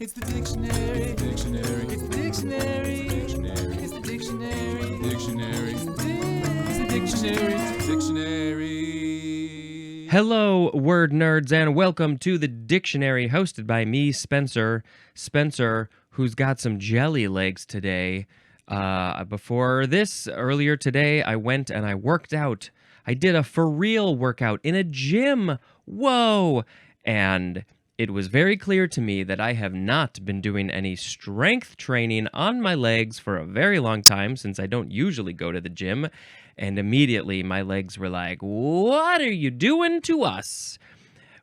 It's the dictionary. Dictionary. It's the dictionary. Dictionary. It's the dictionary. Dictionary. It's the dictionary. It's the dictionary. Hello, word nerds, and welcome to the dictionary hosted by me, Spencer. Spencer, who's got some jelly legs today. Earlier today, I went and I worked out. I did a for real workout in a gym. Whoa! And it was very clear to me that I have not been doing any strength training on my legs for a very long time, since I don't usually go to the gym. And immediately my legs were like, "What are you doing to us?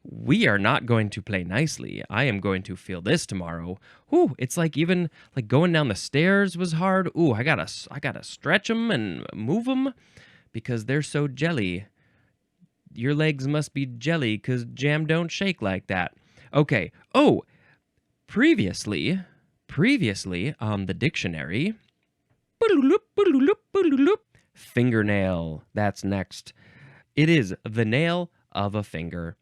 We are not going to play nicely. I am going to feel this tomorrow." Ooh, it's like even like going down the stairs was hard. Ooh, I gotta stretch them and move them because they're so jelly. Your legs must be jelly because jam don't shake like that. Okay. Oh, previously on the dictionary, fingernail. That's next. It is the nail of a finger.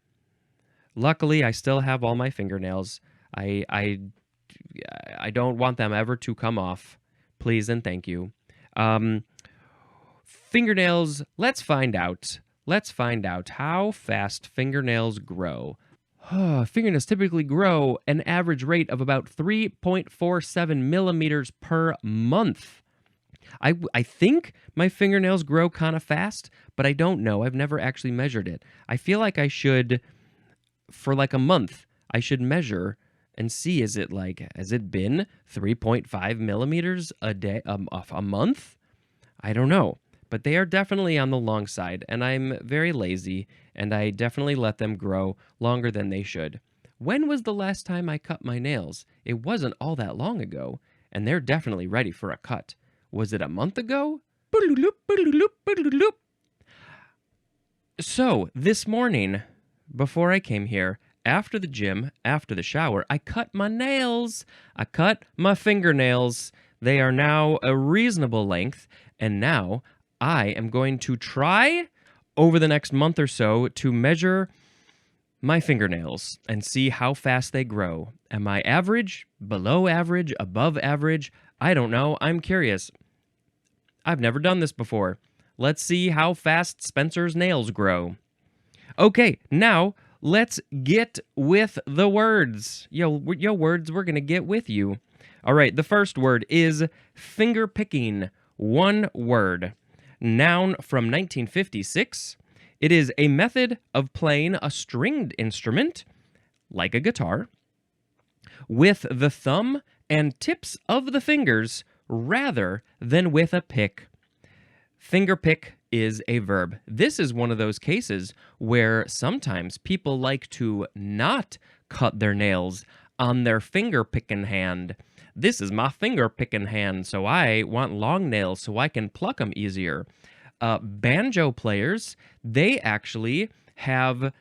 Luckily, I still have all my fingernails. I don't want them ever to come off. Please and thank you. Fingernails, let's find out. Let's find out how fast fingernails grow. Fingernails typically grow an average rate of about 3.47 millimeters per month. I think my fingernails grow kind of fast, but I don't know. I've never actually measured it. I feel like I should, for like a month, I should measure and see, has it been 3.5 millimeters a month? I don't know. But they are definitely on the long side, and I'm very lazy, and I definitely let them grow longer than they should. When was the last time I cut my nails? It wasn't all that long ago, and they're definitely ready for a cut. Was it a month ago? So, this morning, before I came here, after the gym, after the shower, I cut my nails. I cut my fingernails. They are now a reasonable length, and now I am going to try over the next month or so to measure my fingernails and see how fast they grow. Am I average, below average, above average? I don't know. I'm curious. I've never done this before. Let's see how fast Spencer's nails grow. Okay, now let's get with the words. Yo, words, we're going to get with you. All right, the first word is fingerpicking. One word. Noun from 1956. It is a method of playing a stringed instrument, like a guitar, with the thumb and tips of the fingers rather than with a pick. Fingerpick is a verb. This is one of those cases where sometimes people like to not cut their nails on their finger-picking hand. This is my finger-picking hand, so I want long nails so I can pluck them easier. Banjo players, they actually have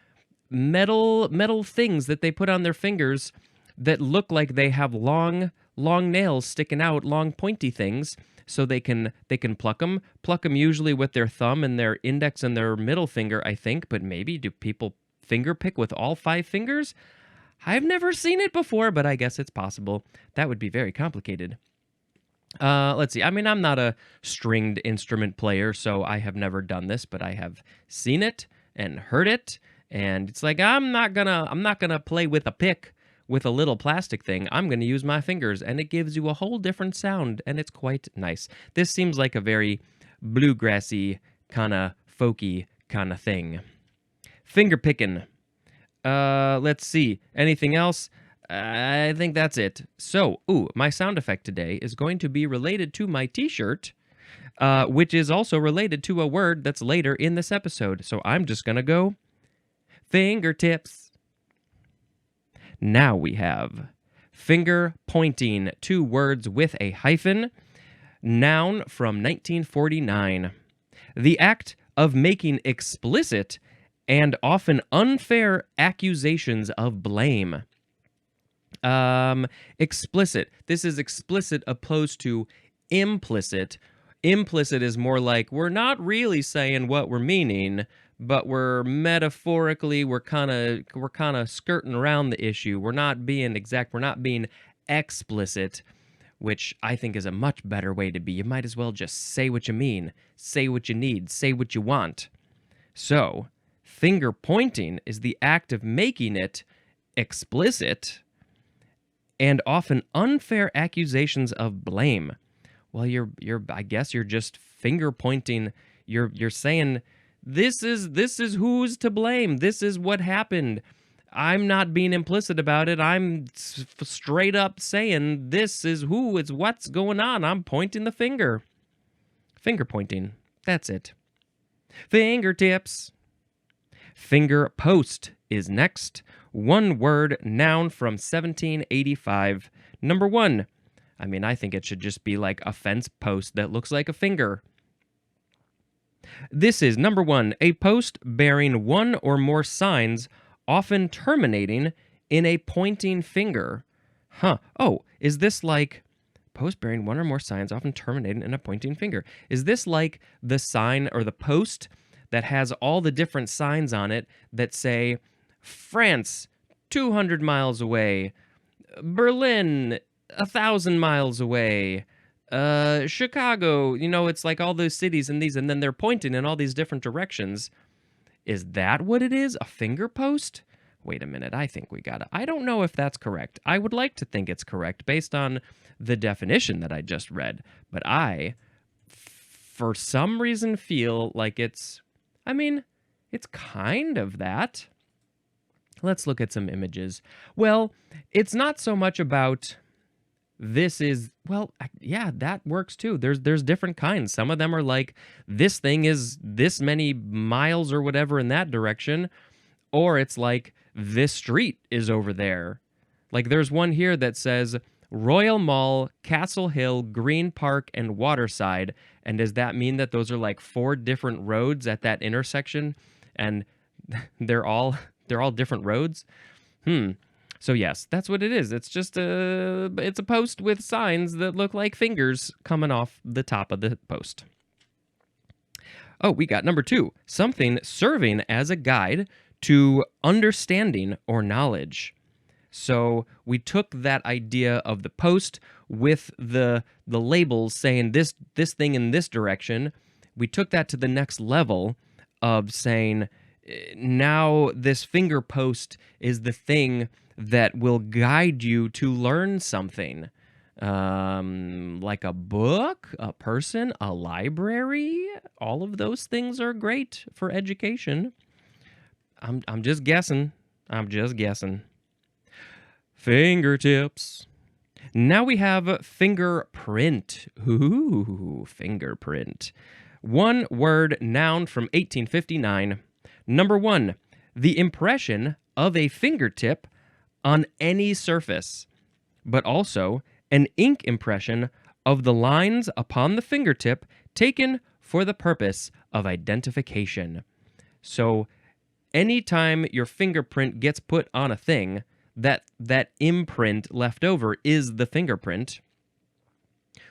metal things that they put on their fingers that look like they have long nails sticking out, long pointy things, so they can pluck them usually with their thumb and their index and their middle finger, I think, but maybe do people finger pick with all 5 fingers? I've never seen it before, but I guess it's possible. That would be very complicated. Let's see. I mean, I'm not a stringed instrument player, so I have never done this, but I have seen it and heard it, and it's like I'm not gonna play with a pick with a little plastic thing. I'm gonna use my fingers, and it gives you a whole different sound, and it's quite nice. This seems like a very bluegrassy, kind of folky kind of thing. Finger picking. Let's see. Anything else? I think that's it. So, my sound effect today is going to be related to my t-shirt, which is also related to a word that's later in this episode. So I'm just going to go fingertips. Now we have finger pointing, 2 words with a hyphen. Noun from 1949. The act of making explicit and often unfair accusations of blame. Explicit. This is explicit opposed to implicit. Implicit is more like we're not really saying what we're meaning, but we're metaphorically we're kind of skirting around the issue. We're not being exact. We're not being explicit, which I think is a much better way to be. You might as well just say what you mean, say what you need, say what you want. So, finger pointing is the act of making it explicit and often unfair accusations of blame. Well, I guess you're just finger pointing. You're saying this is who's to blame. This is what happened. I'm not being implicit about it. I'm straight up saying this is who, it's what's going on. I'm pointing the finger. Finger pointing. That's it. Fingertips. Finger post is next. One word, noun from 1785. Number 1. I think it should just be like a fence post that looks like a finger. This is number 1, a post bearing one or more signs, often terminating in a pointing finger. Oh, is this like post bearing one or more signs, often terminating in a pointing finger? Is this like the sign or the post that has all the different signs on it that say, France, 200 miles away, Berlin, 1,000 miles away, Chicago, it's like all those cities and these, and then they're pointing in all these different directions. Is that what it is? A finger post? Wait a minute, I don't know if that's correct. I would like to think it's correct based on the definition that I just read, but I, for some reason, feel like it's kind of that. Let's look at some images. Well, it's not so much about yeah, that works too. There's different kinds. Some of them are like, this thing is this many miles or whatever in that direction, or it's like, this street is over there. Like there's one here that says Royal Mall, Castle Hill, Green Park, and Waterside. And does that mean that those are like 4 different roads at that intersection? And they're all different roads? So yes, that's what it is. It's just it's a post with signs that look like fingers coming off the top of the post. Oh, we got number 2, something serving as a guide to understanding or knowledge. So we took that idea of the post with the labels saying this thing in this direction. We took that to the next level of saying now this finger post is the thing that will guide you to learn something. Like a book, a person, a library. All of those things are great for education. I'm just guessing. Fingertips. Now we have fingerprint. Ooh, fingerprint. One word, noun from 1859. Number 1, the impression of a fingertip on any surface, but also an ink impression of the lines upon the fingertip taken for the purpose of identification. So anytime your fingerprint gets put on a thing, that imprint left over is the fingerprint.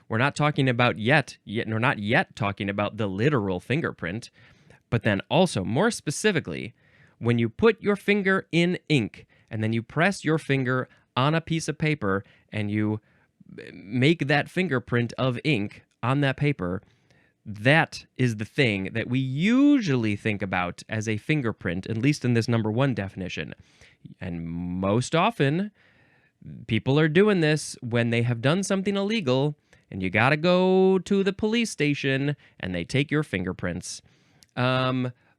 We're not talking about we're not yet talking about the literal fingerprint, but then also more specifically, when you put your finger in ink and then you press your finger on a piece of paper and you make that fingerprint of ink on that paper, that is the thing that we usually think about as a fingerprint, at least in this number 1 definition. And most often, people are doing this when they have done something illegal and you gotta go to the police station and they take your fingerprints.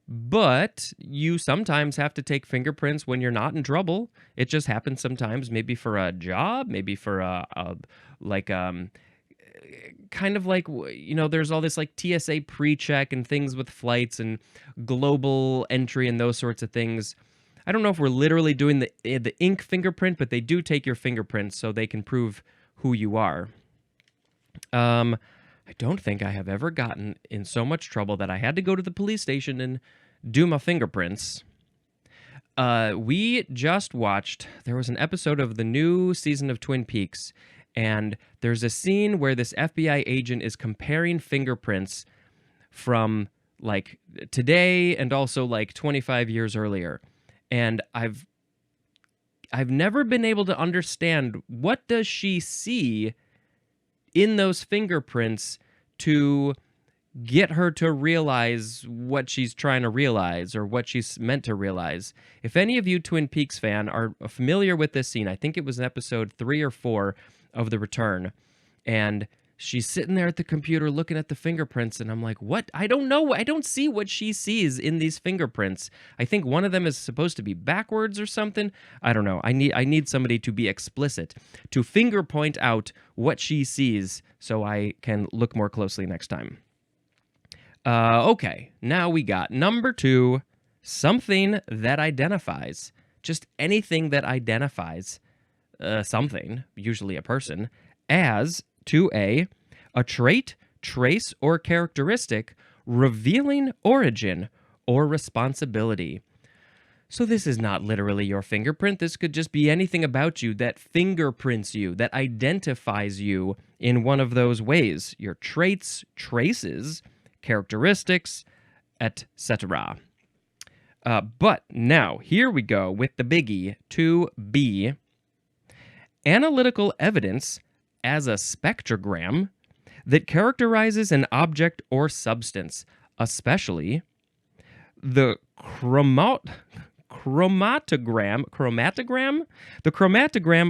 But you sometimes have to take fingerprints when you're not in trouble. It just happens sometimes, maybe for a job, maybe for kind of like, there's all this like TSA pre-check and things with flights and global entry and those sorts of things. I don't know if we're literally doing the ink fingerprint, but they do take your fingerprints so they can prove who you are. I don't think I have ever gotten in so much trouble that I had to go to the police station and do my fingerprints. We just watched, there was an episode of the new season of Twin Peaks, and there's a scene where this FBI agent is comparing fingerprints from like today and also like 25 years earlier. And I've never been able to understand, what does she see in those fingerprints to get her to realize what she's trying to realize or what she's meant to realize. If any of you Twin Peaks fan are familiar with this scene, I think it was in episode 3 or 4 of The Return, and she's sitting there at the computer looking at the fingerprints, and I'm like, what? I don't know. I don't see what she sees in these fingerprints. I think one of them is supposed to be backwards or something. I don't know. I need somebody to be explicit, to finger point out what she sees so I can look more closely next time. Okay, now we got number 2, something that identifies. Just anything that identifies something, usually a person, as 2A, a trait, trace, or characteristic revealing origin or responsibility. So this is not literally your fingerprint. This could just be anything about you that fingerprints you, that identifies you in one of those ways. Your traits, traces, characteristics, etc. But now, here we go with the biggie, 2B. Analytical evidence as a spectrogram that characterizes an object or substance, especially the chromatogram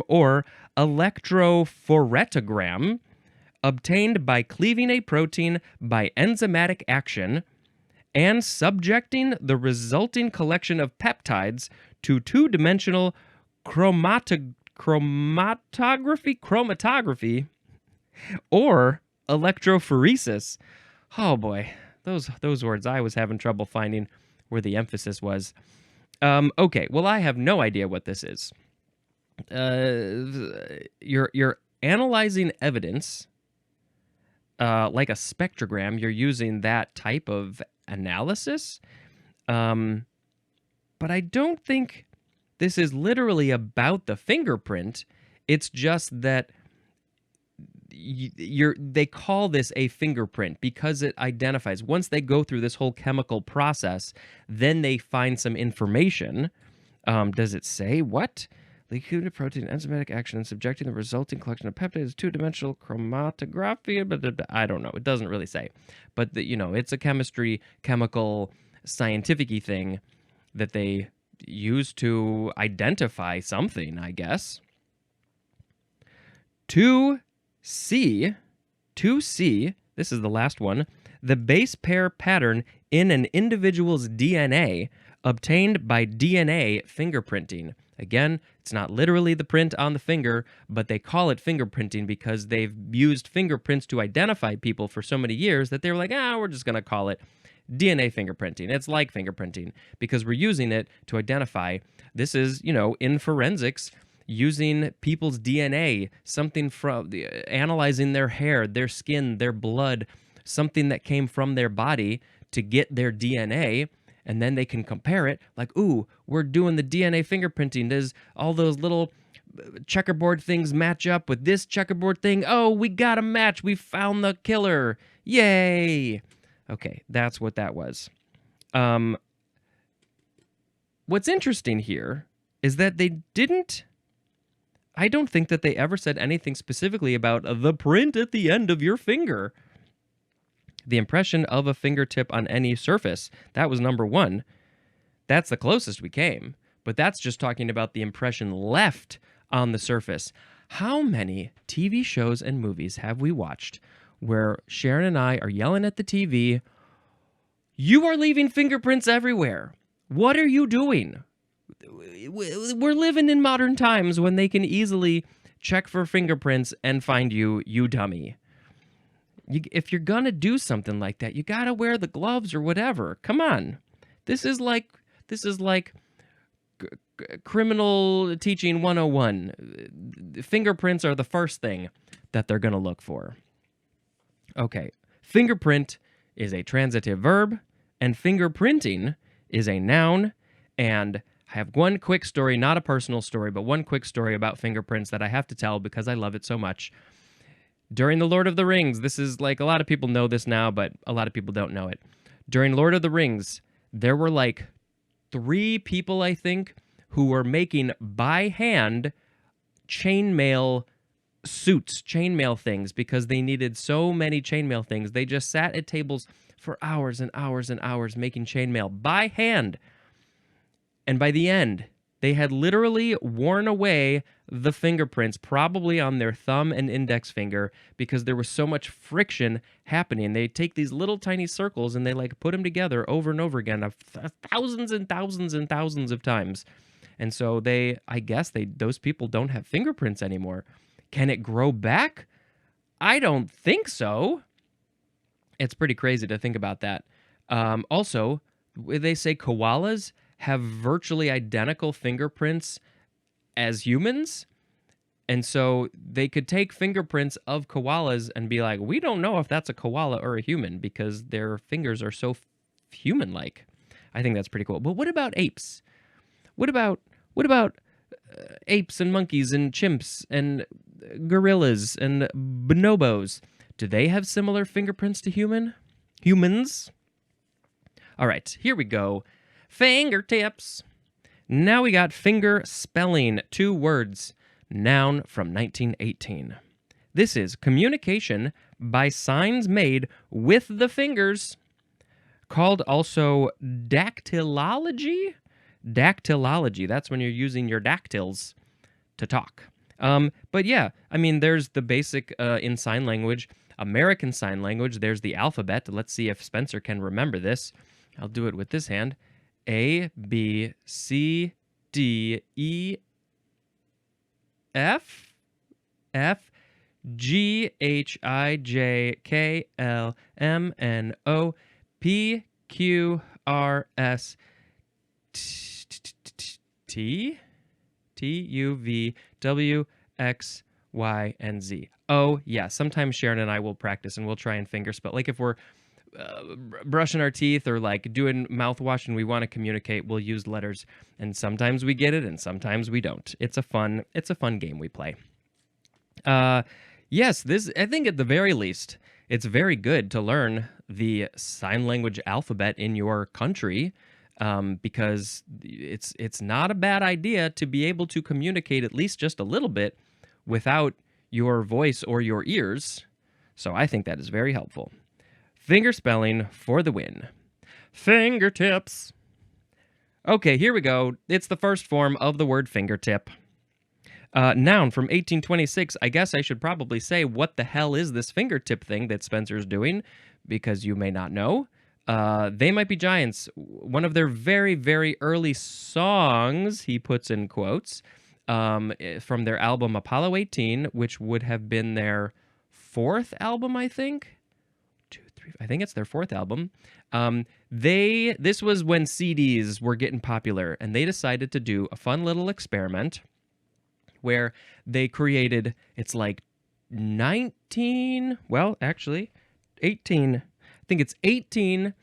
or electrophoretogram, obtained by cleaving a protein by enzymatic action and subjecting the resulting collection of peptides to two-dimensional chromatography or electrophoresis. Oh boy, those words I was having trouble finding where the emphasis was. Okay, well, I have no idea what this is. You're analyzing evidence like a spectrogram. You're using that type of analysis. But I don't think this is literally about the fingerprint. It's just that they call this a fingerprint because it identifies. Once they go through this whole chemical process, then they find some information. Does it say what? Liquid protein enzymatic action and subjecting the resulting collection of peptides to two-dimensional chromatography. But I don't know. It doesn't really say. But it's a chemical, scientific-y thing that they use to identify something, I guess. 2C, this is the last one, the base pair pattern in an individual's DNA obtained by DNA fingerprinting. Again, it's not literally the print on the finger, but they call it fingerprinting because they've used fingerprints to identify people for so many years that they were like, we're just going to call it DNA fingerprinting. It's like fingerprinting because we're using it to identify. This is, in forensics, using people's DNA, something from analyzing their hair, their skin, their blood, something that came from their body to get their DNA, and then they can compare it like, ooh, we're doing the DNA fingerprinting. Does all those little checkerboard things match up with this checkerboard thing? Oh, we got a match. We found the killer. Yay. Okay, that's what that was. What's interesting here is that I don't think that they ever said anything specifically about the print at the end of your finger. The impression of a fingertip on any surface. That was number 1. That's the closest we came. But that's just talking about the impression left on the surface. How many TV shows and movies have we watched where Sharon and I are yelling at the TV, "You are leaving fingerprints everywhere. What are you doing?" We're living in modern times when they can easily check for fingerprints and find you dummy. If you're going to do something like that, you got to wear the gloves or whatever. Come on. This is like criminal teaching 101. Fingerprints are the first thing that they're going to look for. Okay. Fingerprint is a transitive verb, and fingerprinting is a noun. And I have one quick story, not a personal story, but one quick story about fingerprints that I have to tell because I love it so much. During The Lord of the Rings, this is like a lot of people know this now, but a lot of people don't know it. During Lord of the Rings, there were like 3 people, I think, who were making by hand chainmail suits, chainmail things, because they needed so many chainmail things. They just sat at tables for hours and hours and hours making chainmail by hand. And by the end, they had literally worn away the fingerprints, probably on their thumb and index finger, because there was so much friction happening. They take these little tiny circles and they like put them together over and over again, thousands and thousands and thousands of times. And so I guess those people don't have fingerprints anymore. Can it grow back? I don't think so. It's pretty crazy to think about that. Also, they say koalas have virtually identical fingerprints as humans. And so they could take fingerprints of koalas and be like, we don't know if that's a koala or a human because their fingers are so human-like. I think that's pretty cool. But what about apes? What about apes and monkeys and chimps and gorillas and bonobos? Do they have similar fingerprints to humans? All right, here we go. Fingertips. Now we got finger spelling, 2 words, noun from 1918. This is communication by signs made with the fingers, called also dactylology. Dactylology, that's when you're using your dactyls to talk. But yeah, I mean, there's the basic in sign language, American Sign Language. There's the alphabet. Let's see if Spencer can remember this. I'll do it with this hand. A, B, C, D, E, F, G, H, I, J, K, L, M, N, O, P, Q, R, S, T, U, V, W, X, Y, and Z. Oh, yeah, sometimes Sharon and I will practice and we'll try and fingerspell. Like if we're brushing our teeth or like doing mouthwash and we want to communicate, we'll use letters, and sometimes we get it and sometimes we don't. It's a fun game we play. Yes, I think at the very least, it's very good to learn the sign language alphabet in your country, because it's not a bad idea to be able to communicate at least just a little bit without your voice or your ears. So I think that is very helpful. Fingerspelling for the win. Fingertips. Okay, here we go. It's the first form of the word fingertip. Noun from 1826. I guess I should probably say, what the hell is this fingertip thing that Spencer's doing? Because you may not know. They Might Be Giants. One of their very, very early songs, he puts in quotes, from their album Apollo 18, which would have been their 4th album, I think. I think it's their 4th album. This was when CDs were getting popular, and they decided to do a fun little experiment where they created, it's like 18, I think it's 18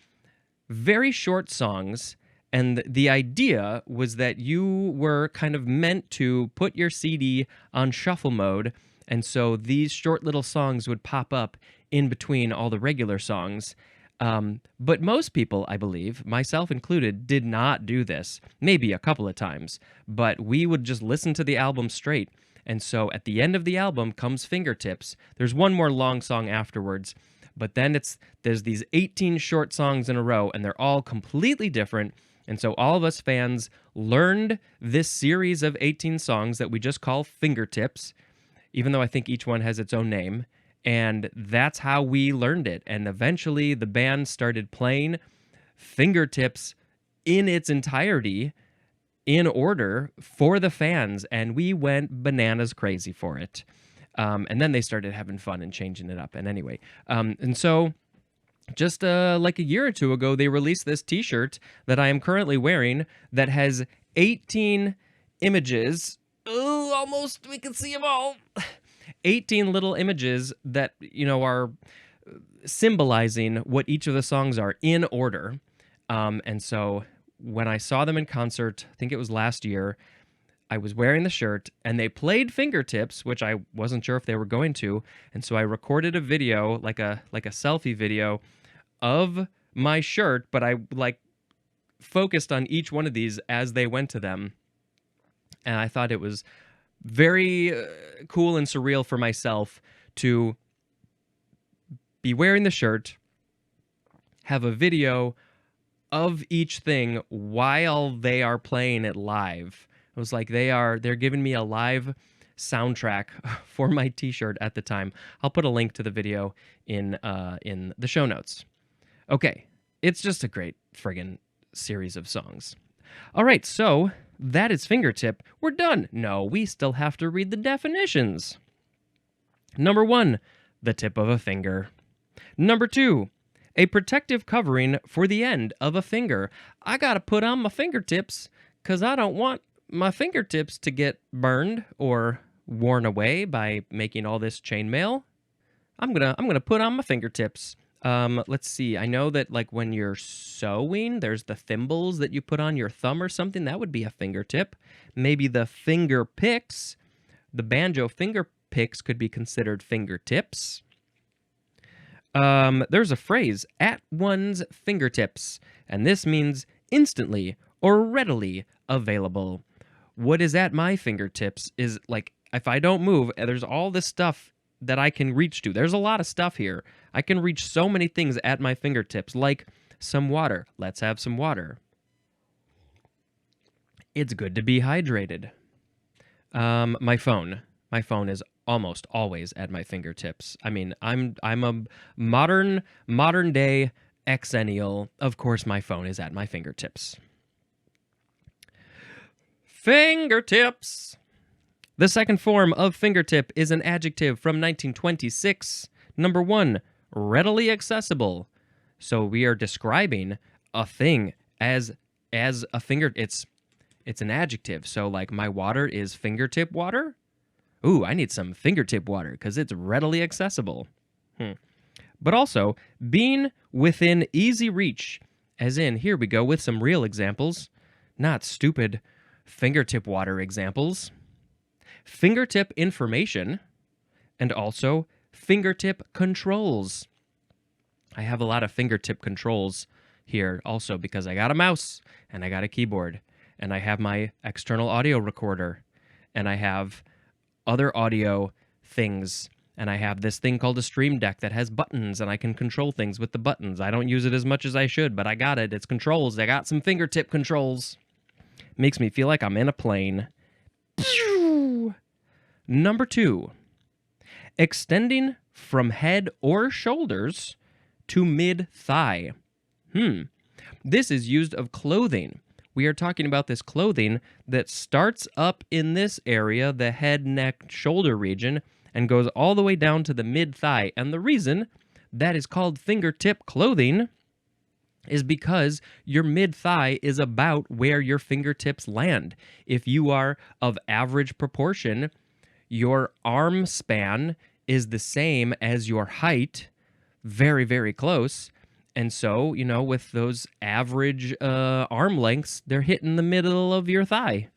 very short songs, and the idea was that you were kind of meant to put your CD on shuffle mode, and so these short little songs would pop up in between all the regular songs. But most people, I believe, myself included, did not do this. Maybe a couple of times. But we would just listen to the album straight. And so at the end of the album comes Fingertips. There's one more long song afterwards. But then there's these 18 short songs in a row, and they're all completely different. And so all of us fans learned this series of 18 songs that we just call Fingertips, even though I think each one has its own name. And that's how we learned it. And eventually the band started playing Fingertips in its entirety, in order, for the fans. And we went bananas crazy for it. And then they started having fun and changing it up. And anyway, and so just like a year or two ago, they released this t-shirt that I am currently wearing that has 18 images. Oh, almost, we can see them all. 18 little images that, are symbolizing what each of the songs are in order. And so when I saw them in concert, I think it was last year, I was wearing the shirt and they played Fingertips, which I wasn't sure if they were going to. And so I recorded a video, like a selfie video of my shirt, but I like focused on each one of these as they went to them. And I thought it was very cool and surreal for myself to be wearing the shirt, have a video of each thing while they are playing it live. It was like they're giving me a live soundtrack for my t-shirt at the time. I'll put a link to the video in the show notes. Okay, it's just a great friggin' series of songs. All right, so that is fingertip. We're done. No, we still have to read the definitions. Number 1, the tip of a finger. Number 2, a protective covering for the end of a finger. I gotta put on my fingertips because I don't want my fingertips to get burned or worn away by making all this chainmail. I'm gonna put on my fingertips. Let's see. I know that like when you're sewing, there's the thimbles that you put on your thumb or something. That would be a fingertip. Maybe the finger picks, the banjo finger picks could be considered fingertips. There's a phrase, at one's fingertips, and this means instantly or readily available. What is at my fingertips is like, if I don't move, there's all this stuff that I can reach to. There's a lot of stuff here. I can reach so many things at my fingertips, like some water. Let's have some water. It's good to be hydrated. My phone. My phone is almost always at my fingertips. I mean, I'm a modern day exennial. Of course, my phone is at my fingertips. Fingertips. The second form of fingertip is an adjective from 1926. Number 1, readily accessible. So we are describing a thing as a finger. It's an adjective. So like my water is fingertip water. Ooh, I need some fingertip water because it's readily accessible. But also being within easy reach, as in, here we go with some real examples, not stupid fingertip water examples. Fingertip information, and also fingertip controls. I have a lot of fingertip controls here also because I got a mouse and I got a keyboard and I have my external audio recorder and I have other audio things and I have this thing called a Stream Deck that has buttons and I can control things with the buttons. I don't use it as much as I should, but I got it. It's controls. I got some fingertip controls. Makes me feel like I'm in a plane. Number 2, extending from head or shoulders to mid-thigh. This is used of clothing. We are talking about this clothing that starts up in this area, the head, neck, shoulder region, and goes all the way down to the mid-thigh. And the reason that is called fingertip clothing is because your mid-thigh is about where your fingertips land. If you are of average proportion, your arm span is the same as your height, very, very close. And so, you know, with those average arm lengths, they're hitting the middle of your thigh.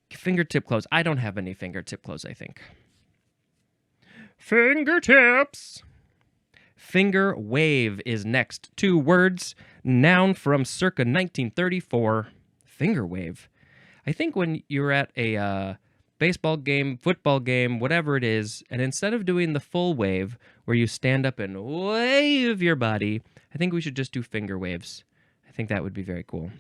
Fingertip clothes. I don't have any fingertip clothes, I think. Fingertips. Finger wave is next. 2 words, noun from circa 1934. Finger wave. I think when you're at a baseball game, football game, whatever it is, and instead of doing the full wave where you stand up and wave your body, I think we should just do finger waves. I think that would be very cool.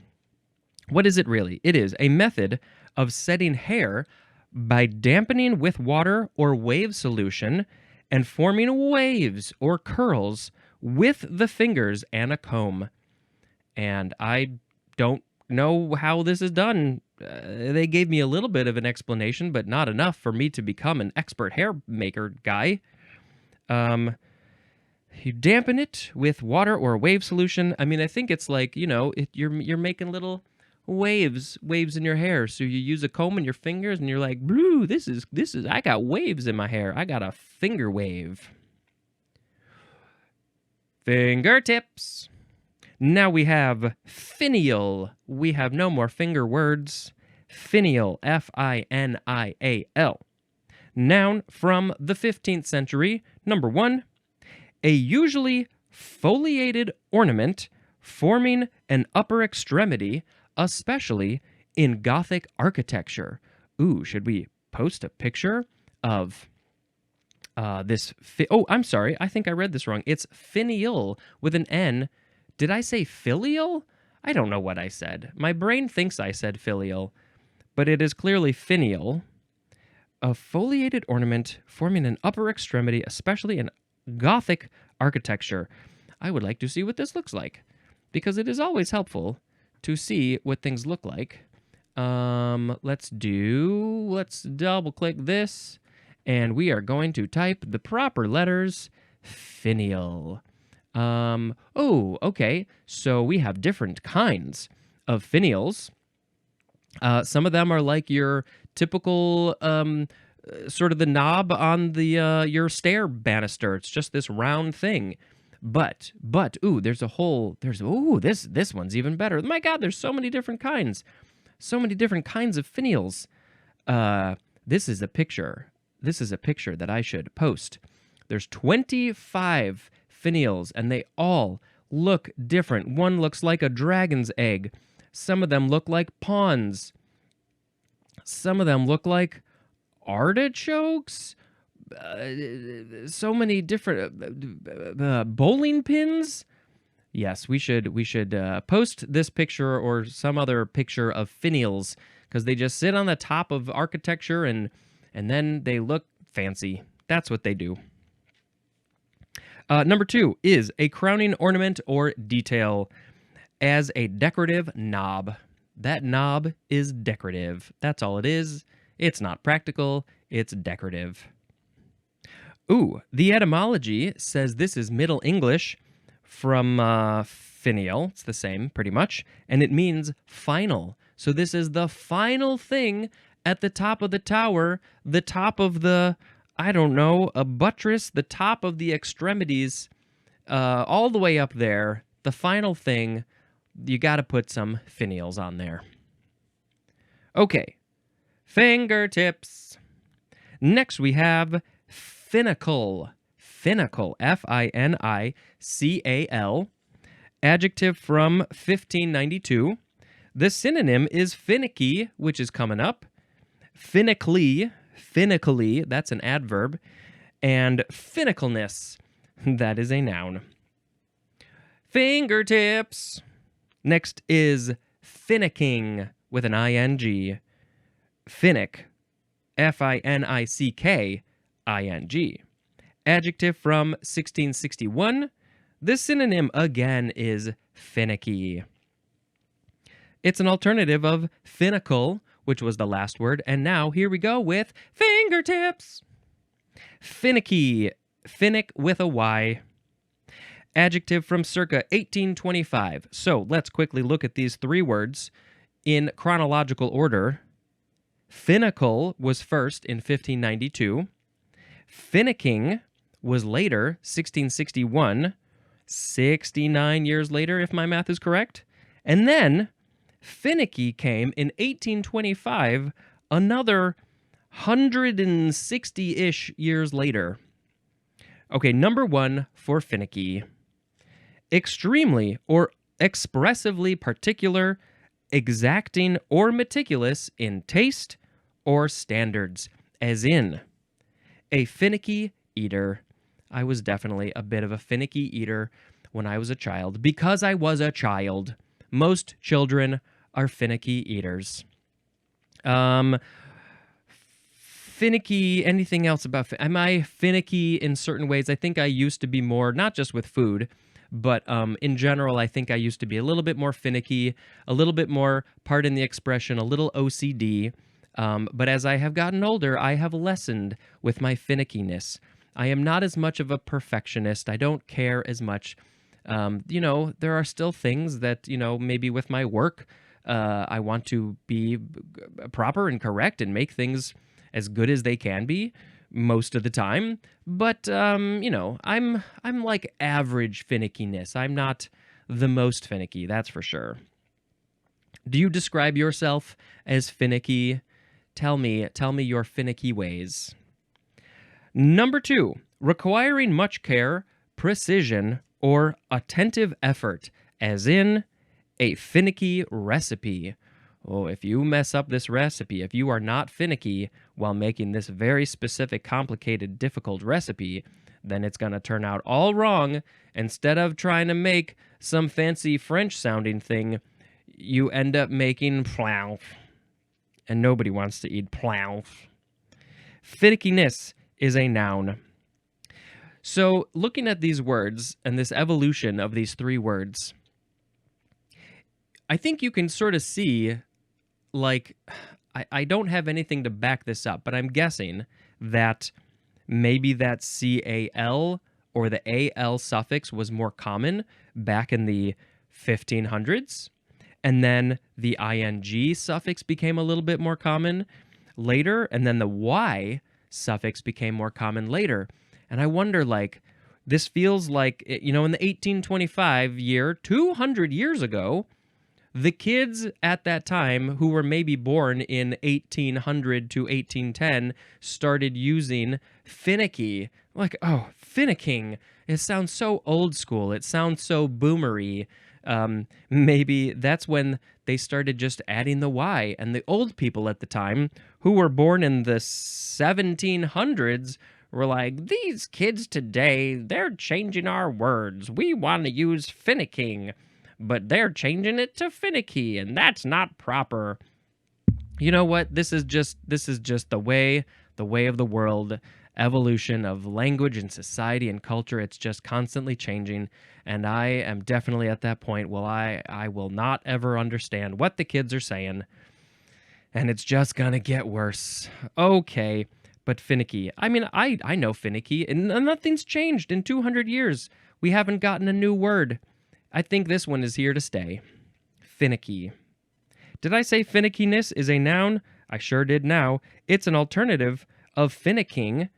What is it really? It is a method of setting hair by dampening with water or wave solution and forming waves or curls with the fingers and a comb. And I don't know how this is done. They gave me a little bit of an explanation, but not enough for me to become an expert hair maker guy. You dampen it with water or wave solution. I mean, I think it's like, you know, you're making little waves in your hair. So you use a comb in your fingers and you're like, blue, this is, I got waves in my hair. I got a finger wave. Fingertips. Now we have finial. We have no more finger words. Finial, F-I-N-I-A-L. Noun from the 15th century. Number 1, a usually foliated ornament forming an upper extremity, especially in Gothic architecture. Ooh, should we post a picture of this? Oh, I'm sorry. I think I read this wrong. It's finial with an N. Did I say filial? I don't know what I said. My brain thinks I said filial, but it is clearly finial. A foliated ornament forming an upper extremity, especially in Gothic architecture. I would like to see what this looks like, because it is always helpful to see what things look like. Let's double click this, and we are going to type the proper letters, finial. Oh, okay. So we have different kinds of finials. Some of them are like your typical sort of the knob on the your stair banister. It's just this round thing. But ooh, this one's even better. My God, there's so many different kinds. So many different kinds of finials. This is a picture that I should post. There's 25 finials, and they all look different. One looks like a dragon's egg. Some of them look like pawns. Some of them look like artichokes. So many different bowling pins. Yes, we should post this picture or some other picture of finials, because they just sit on the top of architecture and then they look fancy. That's what they do. Number 2 is a crowning ornament or detail as a decorative knob. That knob is decorative. That's all it is. It's not practical. It's decorative. Ooh, the etymology says this is Middle English from finial. It's the same, pretty much. And it means final. So this is the final thing at the top of the tower, the top of the, I don't know, a buttress, the top of the extremities, all the way up there, the final thing. You got to put some finials on there. Okay, fingertips. Next we have finical. Finical, F-I-N-I-C-A-L, adjective from 1592. The synonym is finicky, which is coming up. Finically, that's an adverb. And finicalness, that is a noun. Fingertips. Next is finicking with an I-N-G. Finick, F-I-N-I-C-K-I-N-G. Adjective from 1661. The synonym again is finicky. It's an alternative of finical, which was the last word, and now here we go with fingertips. Finicky, finnick with a Y. Adjective from circa 1825. So let's quickly look at these 3 words in chronological order. Finical was first in 1592. Finicking was later, 1661, 69 years later, if my math is correct. And then finicky came in 1825, another 160-ish years later. Okay, number 1 for finicky. Extremely or expressively particular, exacting or meticulous in taste or standards, as in a finicky eater. I was definitely a bit of a finicky eater when I was a child, because I was a child. Most children are finicky eaters. Finicky, anything else about... Am I finicky in certain ways? I think I used to be more, not just with food, but in general, I think I used to be a little bit more finicky, a little bit more, pardon the expression, a little OCD. But as I have gotten older, I have lessened with my finickiness. I am not as much of a perfectionist. I don't care as much. There are still things that, maybe with my work, I want to be proper and correct and make things as good as they can be most of the time. But, I'm like average finickiness. I'm not the most finicky, that's for sure. Do you describe yourself as finicky? Tell me your finicky ways. Number 2, requiring much care, precision, or attentive effort, as in a finicky recipe. Oh, if you mess up this recipe, if you are not finicky while making this very specific, complicated, difficult recipe, then it's going to turn out all wrong. Instead of trying to make some fancy French-sounding thing, you end up making plouf. And nobody wants to eat plouf. Finickiness is a noun. So, looking at these words and this evolution of these three words, I think you can sort of see, like, I don't have anything to back this up, but I'm guessing that maybe that CAL or the AL suffix was more common back in the 1500s, and then the ING suffix became a little bit more common later, and then the Y suffix became more common later. And I wonder, like, this feels like, in the 1825 year, 200 years ago, the kids at that time who were maybe born in 1800 to 1810 started using finicky. Like, oh, finicking. It sounds so old school. It sounds so boomery. Maybe that's when they started just adding the Y. And the old people at the time who were born in the 1700s were like, these kids today, they're changing our words. We want to use finicking, but they're changing it to finicky, and that's not proper. You know what? This is just the way of the world, evolution of language and society and culture. It's just constantly changing, and I am definitely at that point. Well, I will not ever understand what the kids are saying, and it's just gonna get worse. Okay. But finicky. I mean, I know finicky, and nothing's changed in 200 years. We haven't gotten a new word. I think this one is here to stay. Finicky. Did I say finickiness is a noun? I sure did now. It's an alternative of finicking.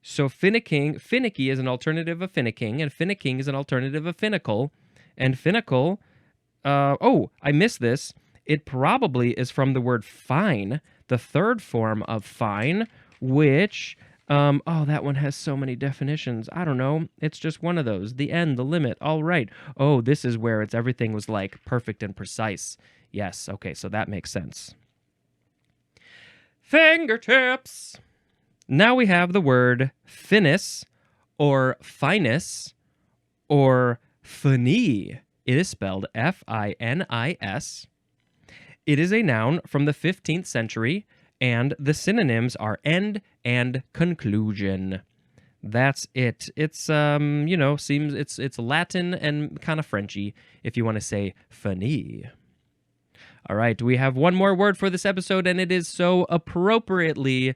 So finicky is an alternative of finicking, and finicking is an alternative of finical. And finical, I missed this. It probably is from the word fine, the third form of fine, which, that one has so many definitions. I don't know. It's just one of those. The end, the limit. All right. Oh, this is where everything was like perfect and precise. Yes. Okay. So that makes sense. Fingertips. Now we have the word finis or finus or fini. It is spelled Finis. It is a noun from the 15th century, and the synonyms are end and conclusion. That's it. It's seems it's Latin and kind of Frenchy if you want to say fini. All right, we have one more word for this episode, and it is so appropriately.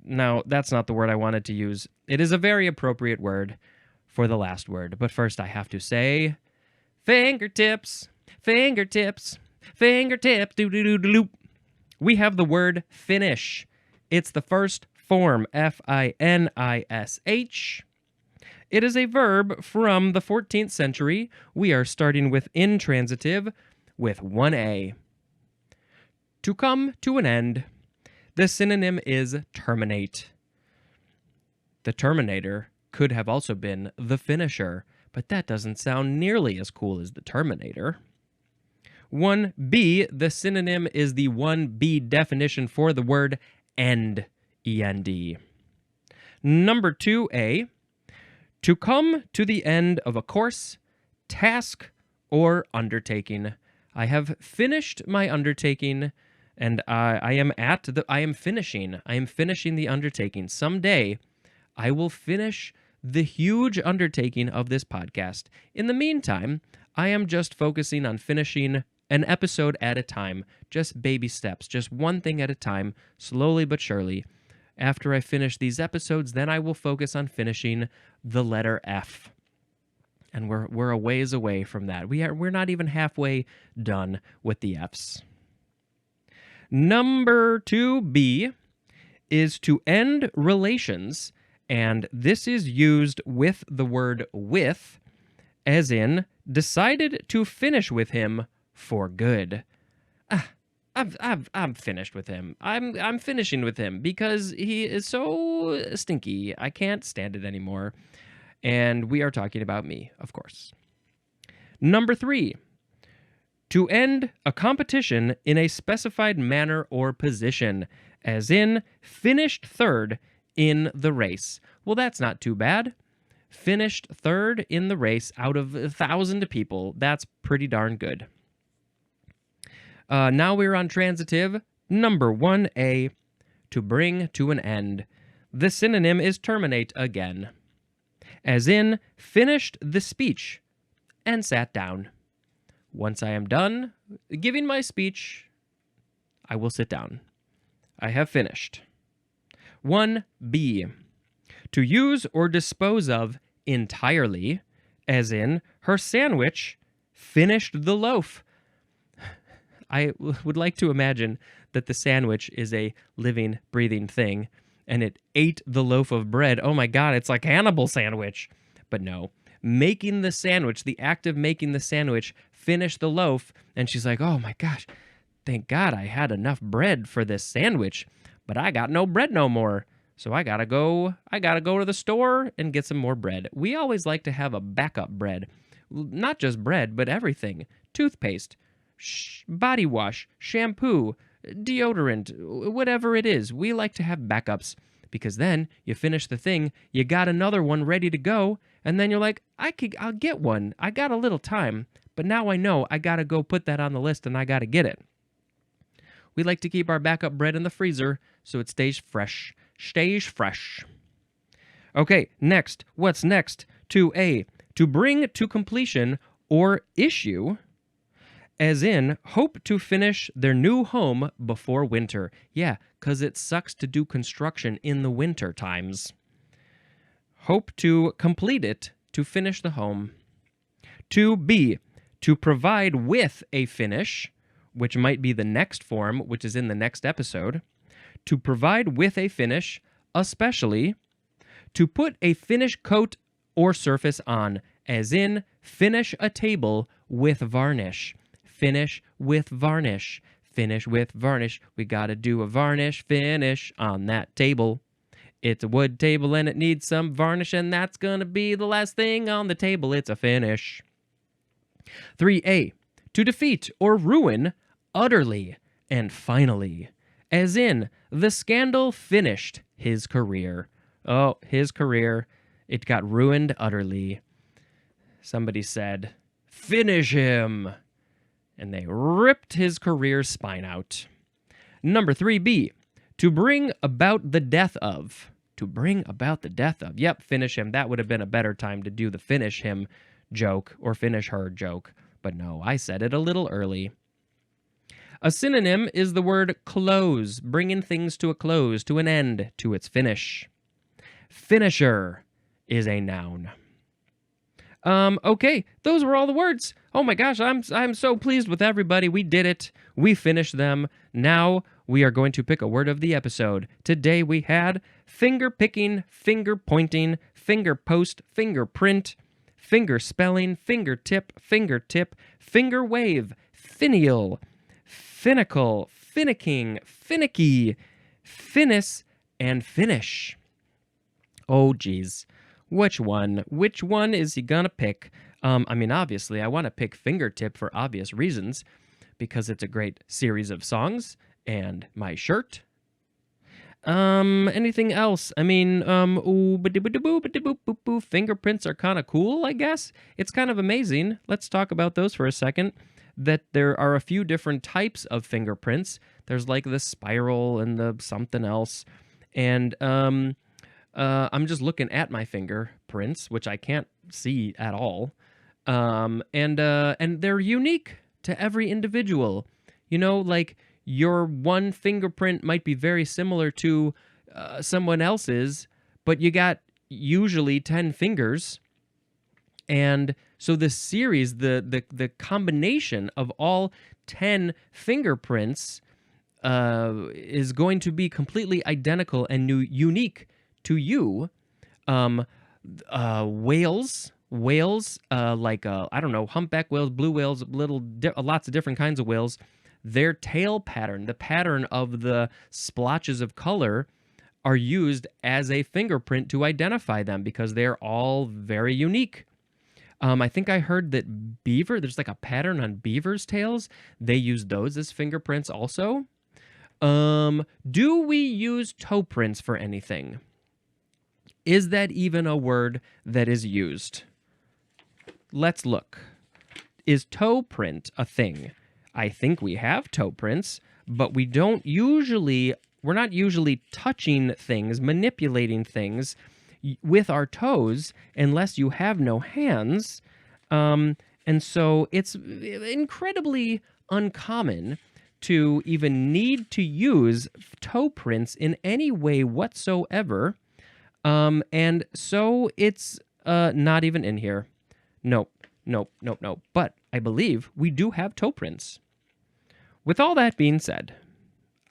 No, that's not the word I wanted to use. It is a very appropriate word for the last word, but first I have to say fingertips, fingertips, fingertips, doo-doo-doo-doo-loop. We have the word finish. It's the first form, Finish. It is a verb from the 14th century. We are starting with intransitive with one A. To come to an end. The synonym is terminate. The Terminator could have also been the finisher, but that doesn't sound nearly as cool as the Terminator. 1B, the synonym is the 1B definition for the word end, E-N-D. Number 2A, to come to the end of a course, task, or undertaking. I have finished my undertaking, and I am finishing. I am finishing the undertaking. Someday, I will finish the huge undertaking of this podcast. In the meantime, I am just focusing on finishing an episode at a time, just baby steps, just one thing at a time, slowly but surely. After I finish these episodes, then I will focus on finishing the letter F. And we're a ways away from that. We're not even halfway done with the Fs. Number 2B is to end relations, and this is used with the word with, as in decided to finish with him for good. I'm finished with him. I'm finishing with him because he is so stinky. I can't stand it anymore. And we are talking about me, of course. Number 3, to end a competition in a specified manner or position, as in finished third in the race. Well, that's not too bad. Finished third in the race out of 1,000 people. That's pretty darn good. Now we're on transitive. Number 1A, to bring to an end. The synonym is terminate again. As in, finished the speech and sat down. Once I am done giving my speech, I will sit down. I have finished. 1B, to use or dispose of entirely, as in, her sandwich finished the loaf. I would like to imagine that the sandwich is a living, breathing thing, and it ate the loaf of bread. Oh my God, it's like Hannibal sandwich. But no, making the sandwich, the act of making the sandwich, finished the loaf, and she's like, oh my gosh, thank God I had enough bread for this sandwich, but I got no bread no more. So I gotta go to the store and get some more bread. We always like to have a backup bread. Not just bread, but everything. Toothpaste, body wash, shampoo, deodorant, whatever it is. We like to have backups because then you finish the thing, you got another one ready to go, and then you're like, I'll get one. I got a little time, but now I know I gotta go put that on the list and I gotta get it. We like to keep our backup bread in the freezer so it stays fresh. Okay, next. What's next? 2A, to bring to completion or issue, as in, hope to finish their new home before winter. Yeah, because it sucks to do construction in the winter times. Hope to complete it, to finish the home. 2B, to provide with a finish, which might be the next form, which is in the next episode. To provide with a finish, especially to put a finish coat or surface on, as in finish a table with varnish. Finish with varnish. Finish with varnish. We gotta do a varnish finish on that table. It's a wood table and it needs some varnish, and that's gonna be the last thing on the table. It's a finish. 3A, to defeat or ruin utterly and finally, as in the scandal finished his career. Oh, his career. It got ruined utterly. Somebody said, finish him. And they ripped his career spine out. Number 3B, to bring about the death of. To bring about the death of. Yep, finish him. That would have been a better time to do the finish him joke or finish her joke. But no, I said it a little early. A synonym is the word close, bringing things to a close, to an end, to its finish. Finisher is a noun. Okay, those were all the words. Oh my gosh, I'm so pleased with everybody. We did it. We finished them. Now we are going to pick a word of the episode. Today we had finger picking, finger pointing, finger post, fingerprint, finger spelling, fingertip, finger wave, finial, finical, finicking, finicky, finis, and finish. Oh, geez. Which one? Which one is he gonna pick? Obviously, I want to pick Fingertip for obvious reasons, because it's a great series of songs, and my shirt. Anything else? Fingerprints are kind of cool, I guess. It's kind of amazing. Let's talk about those for a second. That there are a few different types of fingerprints. There's like the spiral and the something else. And I'm just looking at my fingerprints, which I can't see at all. And they're unique to every individual. You know, like your one fingerprint might be very similar to someone else's, but you got usually 10 fingers. And so the series, the combination of all 10 fingerprints is going to be completely identical and unique to you. Whales, humpback whales, blue whales, lots of different kinds of whales. Their tail pattern, the pattern of the splotches of color, are used as a fingerprint to identify them because they're all very unique. I think I heard that there's like a pattern on beaver's tails. They use those as fingerprints also. Do we use toe prints for anything? Is that even a word that is used? Let's look. Is toe print a thing? I think we have toe prints, but we're not usually touching things, manipulating things with our toes unless you have no hands. And so it's incredibly uncommon to even need to use toe prints in any way whatsoever. And so it's not even in here. Nope. But I believe we do have toe prints. With all that being said,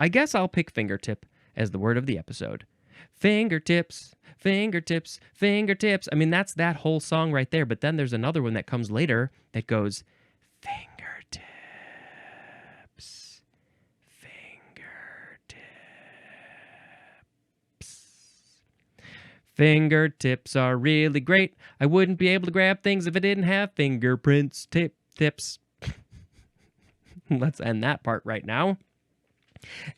I guess I'll pick fingertip as the word of the episode. Fingertips, fingertips, fingertips. I mean, that's that whole song right there. But then there's another one that comes later that goes, fingertips, fingertips. Fingertips are really great. I wouldn't be able to grab things if I didn't have fingerprints, tips. Let's end that part right now.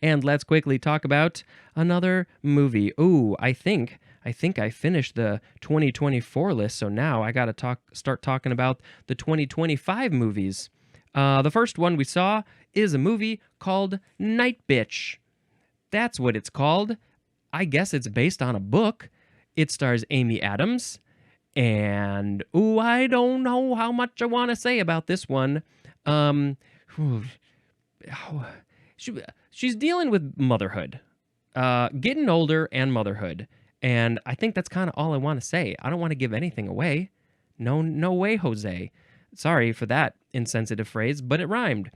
And let's quickly talk about another movie. Ooh, I think I finished the 2024 list, so now I got to start talking about the 2025 movies. The first one we saw is a movie called Night Bitch. That's what it's called. I guess it's based on a book. It stars Amy Adams. And, I don't know how much I want to say about this one. She's dealing with motherhood, getting older and motherhood. And I think that's kind of all I want to say. I don't want to give anything away. No way, Jose. Sorry for that insensitive phrase, but it rhymed.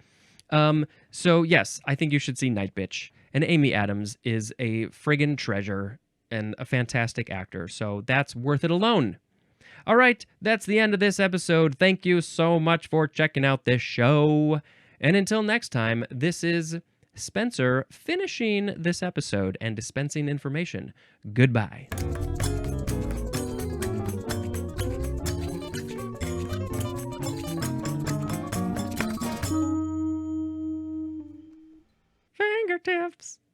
So yes, I think you should see Night Bitch. And Amy Adams is a friggin' treasure and a fantastic actor. So that's worth it alone. All right, that's the end of this episode. Thank you so much for checking out this show. And until next time, this is Spencer finishing this episode and dispensing information. Goodbye.